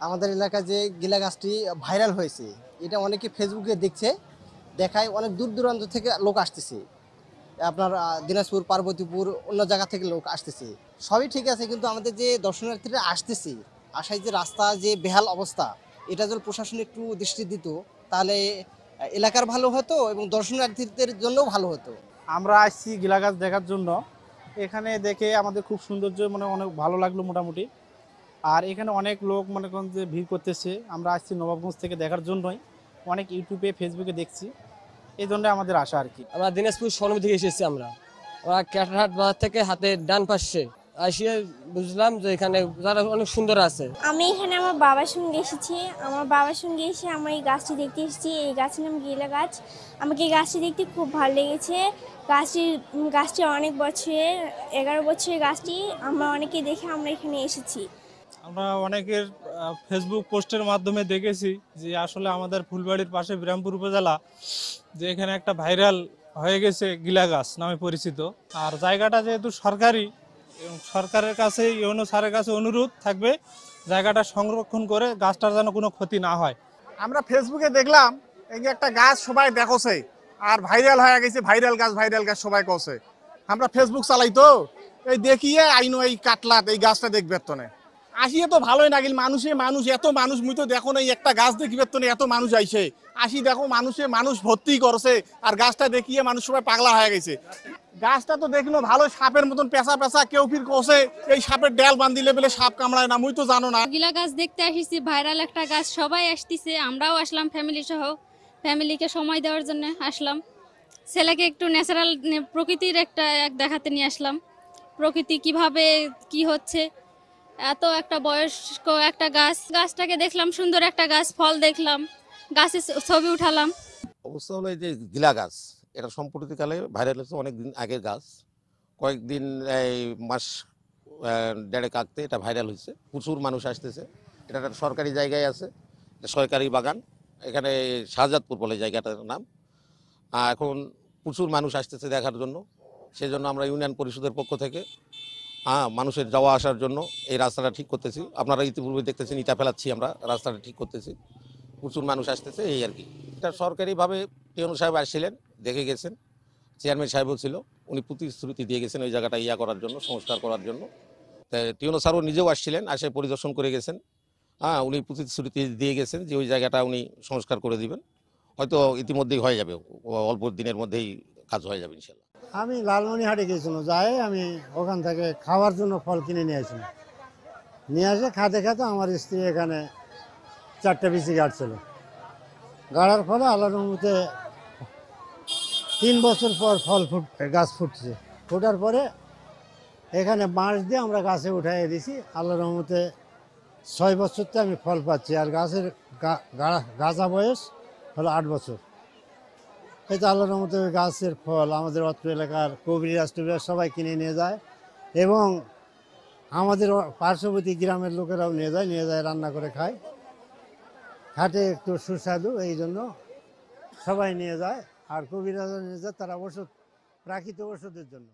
আমাদের এলাকায় যে গিলা গাছটি ভাইরাল হয়েছে, এটা অনেকে ফেসবুকে দেখছে, দেখায় অনেক দূর দূরান্ত থেকে লোক আসতেছে। আপনার দিনাজপুর, পার্বতীপুর, অন্য জায়গা থেকে লোক আসতেছে। সবই ঠিক আছে, কিন্তু আমাদের যে দর্শনার্থীরা আসতেছে, আসায় যে রাস্তা যে বেহাল অবস্থা, এটা যদি প্রশাসন একটু দৃষ্টি দিত, তাহলে এলাকার ভালো হতো এবং দর্শনার্থীদের জন্যও ভালো হতো। আমরা আসছি গিলা গাছ দেখার জন্য। এখানে দেখে আমাদের খুব সৌন্দর্য মানে অনেক ভালো লাগলো মোটামুটি। আর এখানে অনেক লোক মনে করেন যে ভিড় করতেছে। আমরা আসছি নবাবগঞ্জ থেকে দেখার জন্যই, অনেক ইউটিউবে ফেসবুকে দেখছি, এই জন্য আমাদের আশা আর কি। আমরা দিনাজপুর শোরুম থেকে এসেছি। আমরা ক্যাটারহাট বাজার থেকে হাতের ডান পাশে আসিয়ে বুঝলাম যে এখানে যারা অনেক সুন্দর আছে। আমি এখানে আমার বাবার সঙ্গে এসেছি। আমার বাবার সঙ্গে এসে আমরা এই গাছটি দেখতে এসেছি। এই গাছের নাম গিলা গাছ। আমাকে এই গাছটি দেখতে খুব ভালো লেগেছে। গাছটি অনেক বছরের, 11 বছরের গাছটি। আমরা অনেকে দেখে আমরা এখানে এসেছি। আমরা অনেকের ফেসবুক পোস্টের মাধ্যমে দেখেছি যে আসলে আমাদের ফুলবাড়ির পাশে বিরামপুর উপজেলা যে এখানে একটা ভাইরাল হয়ে গেছে গিলা গাছ নামে পরিচিত। আর জায়গাটা যেহেতু সরকারি, এবং সরকারের কাছে ইউনো স্যারের কাছে অনুরোধ থাকবে জায়গাটা সংরক্ষণ করে গাছটার যেন কোনো ক্ষতি না হয়। আমরা ফেসবুকে দেখলাম এই যে একটা গাছ সবাই দেখছে আর ভাইরাল হয়ে গেছে, ভাইরাল গাছ সবাই কছে। আমরা ফেসবুক চালাই তো, এই দেখিয়ে আইনো এই কাটলাত এই গাছটা দেখবে তো না, আসিয়ে তো ভালোই লাগিল। মানুষ এত মানুষ, মুই তো দেখো না একটা গাছ দেখবে তো না, এত মানুষ আইছে। আসি দেখো মানুষ ভর্তি করছে, আর গাছটা দেখিয়ে মানুষ সবাই পাগলা হয়ে গেছে। গাছটা তো দেখলো ভালো সাপের মতন পেঁচা পেঁচা, কেউ ফির কষে এই সাপের ডেল বান্ধিলে বলে সাপ কামড়ায় না, মুই তো জানো না। গিলা গাছ দেখতে আসিছি, ভাইরাল একটা গাছ, সবাই আসতেছে, আমরাও আসলাম ফ্যামিলি সহ। ফ্যামিলিকে সময় দেওয়ার জন্য আসলাম। ছেলেকে একটু ন্যাচারাল প্রকৃতির একটা দেখাতে নিয়ে আসলাম, প্রকৃতি কিভাবে কি হচ্ছে। এত একটা বয়স্ক একটা গাছটাকে দেখলাম, সুন্দর একটা গাছ, ফল দেখলাম, গাছের ছবি উঠালাম। অবস্থা হলো এই যে গিলা গাছ, এটা সম্প্রতিকালে ভাইরাল হচ্ছে, অনেকদিন আগের গাছ। কয়েকদিন এই মাস দেড়েক আগতে এটা ভাইরাল হয়েছে, প্রচুর মানুষ আসতেছে। এটা একটা সরকারি জায়গায় আছে, এটা সরকারি বাগান, এখানে শাহজাদপুর বলে জায়গাটার নাম। এখন প্রচুর মানুষ আসতেছে দেখার জন্য, সেই জন্য আমরা ইউনিয়ন পরিষদের পক্ষ থেকে মানুষের যাওয়া আসার জন্য এই রাস্তাটা ঠিক করতেছি। আপনারা ইতিপূর্বে দেখতেছেন ইটা ফেলাচ্ছি, আমরা রাস্তাটা ঠিক করতেছি, প্রচুর মানুষ আসতেছে এই আর কি। এটা সরকারিভাবে টিওনো সাহেব আসছিলেন, দেখে গেছেন, চেয়ারম্যান সাহেবও ছিল, উনি প্রতিশ্রুতি দিয়ে গেছেন ওই জায়গাটা করার জন্য, সংস্কার করার জন্য। তাই টিওনো স্যারও নিজেও আসছিলেন, আসে পরিদর্শন করে গেছেন। উনি প্রতিশ্রুতি দিয়ে গেছেন যে ওই জায়গাটা উনি সংস্কার করে দিবেন, হয়তো ইতিমধ্যেই হয়ে যাবে, অল্প দিনের মধ্যেই কাজ হয়ে যাবে ইনশাল্লাহ। আমি লালমনিহাটে গেছিলাম, যাই আমি ওখান থেকে খাওয়ার জন্য ফল কিনে নিয়ে আসলাম। নিয়ে আসে খাতে খাতে আমার স্ত্রী এখানে 4টে বিচি গাড়ছিল। গাড়ার ফলে আল্লাহর রহমতে 3 বছর পর গাছ ফুটছে। ফোটার পরে এখানে বাঁশ দিয়ে আমরা গাছে উঠাই দিছি। আল্লাহর রহমতে 6 বছরতে আমি ফল পাচ্ছি, আর গাছের গাছা বয়স হলো 8 বছর। এই তো আল্লাহর রহমতে ওই গাছের ফল আমাদের অত্র এলাকার কবিরাজ টবিরাজ সবাই কিনে নিয়ে যায়, এবং আমাদের পার্শ্ববর্তী গ্রামের লোকেরাও নিয়ে যায় রান্না করে খায়, খাটে একটু সুস্বাদু, এই জন্য সবাই নিয়ে যায়। আর কবিরাজও নিয়ে যায় তারা প্রাকৃতিক ওষুধের জন্য।